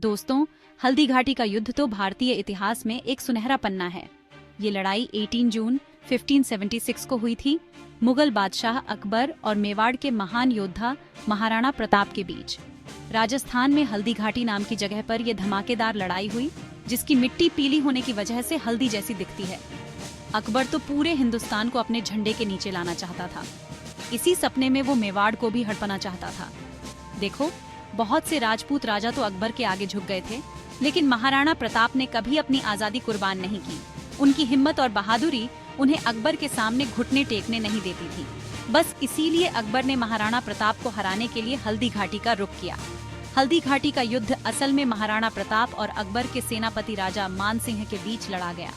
दोस्तों, हल्दी घाटी का युद्ध तो भारतीय इतिहास में एक सुनहरा पन्ना है। ये लड़ाई 18 जून 1576 को हुई थी, मुगल बादशाह अकबर और मेवाड़ के महान योद्धा महाराणा प्रताप के बीच। राजस्थान में हल्दी घाटी नाम की जगह पर यह धमाकेदार लड़ाई हुई, जिसकी मिट्टी पीली होने की वजह से हल्दी जैसी दिखती है। अकबर तो पूरे हिंदुस्तान को अपने झंडे के नीचे लाना चाहता था। इसी सपने में वो मेवाड़ को भी हड़पना चाहता था। देखो, बहुत से राजपूत राजा तो अकबर के आगे झुक गए थे, लेकिन महाराणा प्रताप ने कभी अपनी आजादी कुर्बान नहीं की। उनकी हिम्मत और बहादुरी उन्हें अकबर के सामने घुटने टेकने नहीं देती थी। बस इसीलिए अकबर ने महाराणा प्रताप को हराने के लिए हल्दी घाटी का रुख किया। हल्दी घाटी का युद्ध असल में महाराणा प्रताप और अकबर के सेनापति राजा मान सिंह के बीच लड़ा गया।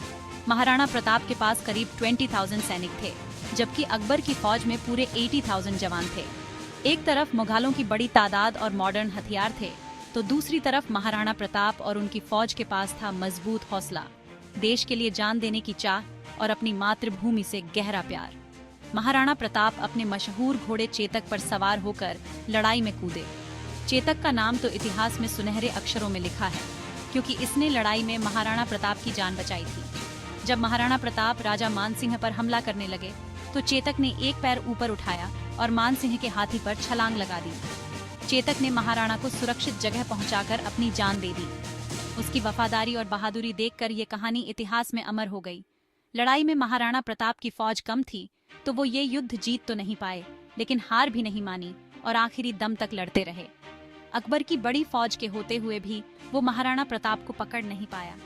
महाराणा प्रताप के पास करीब 20,000 सैनिक थे, जबकि अकबर की फौज में पूरे 80,000 जवान थे। एक तरफ मुगलों की बड़ी तादाद और मॉडर्न हथियार थे, तो दूसरी तरफ महाराणा प्रताप और उनकी फौज के पास था मजबूत हौसला, देश के लिए जान देने की चाह और अपनी मातृभूमि से गहरा प्यार। महाराणा प्रताप अपने मशहूर घोड़े चेतक पर सवार होकर लड़ाई में कूदे। चेतक का नाम तो इतिहास में सुनहरे अक्षरों में लिखा है, क्योंकि इसने लड़ाई में महाराणा प्रताप की जान बचाई थी। जब महाराणा प्रताप राजा मान सिंह पर हमला करने लगे, तो चेतक ने एक पैर ऊपर उठाया और मान सिंह के हाथी पर छलांग लगा दी। चेतक ने महाराणा को सुरक्षित जगह पहुंचाकर अपनी जान दे दी। उसकी वफादारी और बहादुरी देखकर ये कहानी इतिहास में अमर हो गई। लड़ाई में महाराणा प्रताप की फौज कम थी, तो वो ये युद्ध जीत तो नहीं पाए, लेकिन हार भी नहीं मानी और आखिरी दम तक लड़ते रहे। अकबर की बड़ी फौज के होते हुए भी वो महाराणा प्रताप को पकड़ नहीं पाया।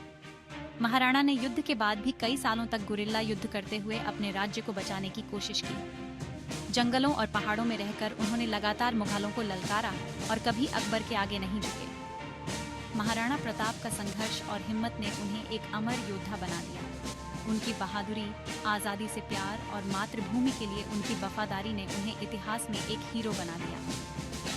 महाराणा ने युद्ध के बाद भी कई सालों तक गुरिल्ला युद्ध करते हुए अपने राज्य को बचाने की कोशिश की। जंगलों और पहाड़ों में रहकर उन्होंने लगातार मुगलों को ललकारा और कभी अकबर के आगे नहीं झुके। महाराणा प्रताप का संघर्ष और हिम्मत ने उन्हें एक अमर योद्धा बना दिया। उनकी बहादुरी, आज़ादी से प्यार और मातृभूमि के लिए उनकी वफादारी ने उन्हें इतिहास में एक हीरो बना दिया।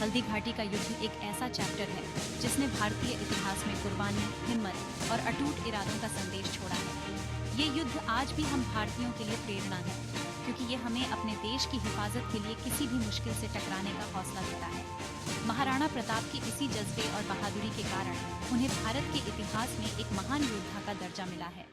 हल्दी घाटी का युद्ध एक ऐसा चैप्टर है जिसने भारतीय इतिहास में कुर्बानी, हिम्मत और अटूट इरादों का संदेश छोड़ा है। ये युद्ध आज भी हम भारतीयों के लिए प्रेरणा है, क्योंकि ये हमें अपने देश की हिफाजत के लिए किसी भी मुश्किल से टकराने का हौसला देता है। महाराणा प्रताप के इसी जज्बे और बहादुरी के कारण उन्हें भारत के इतिहास में एक महान योद्धा का दर्जा मिला है।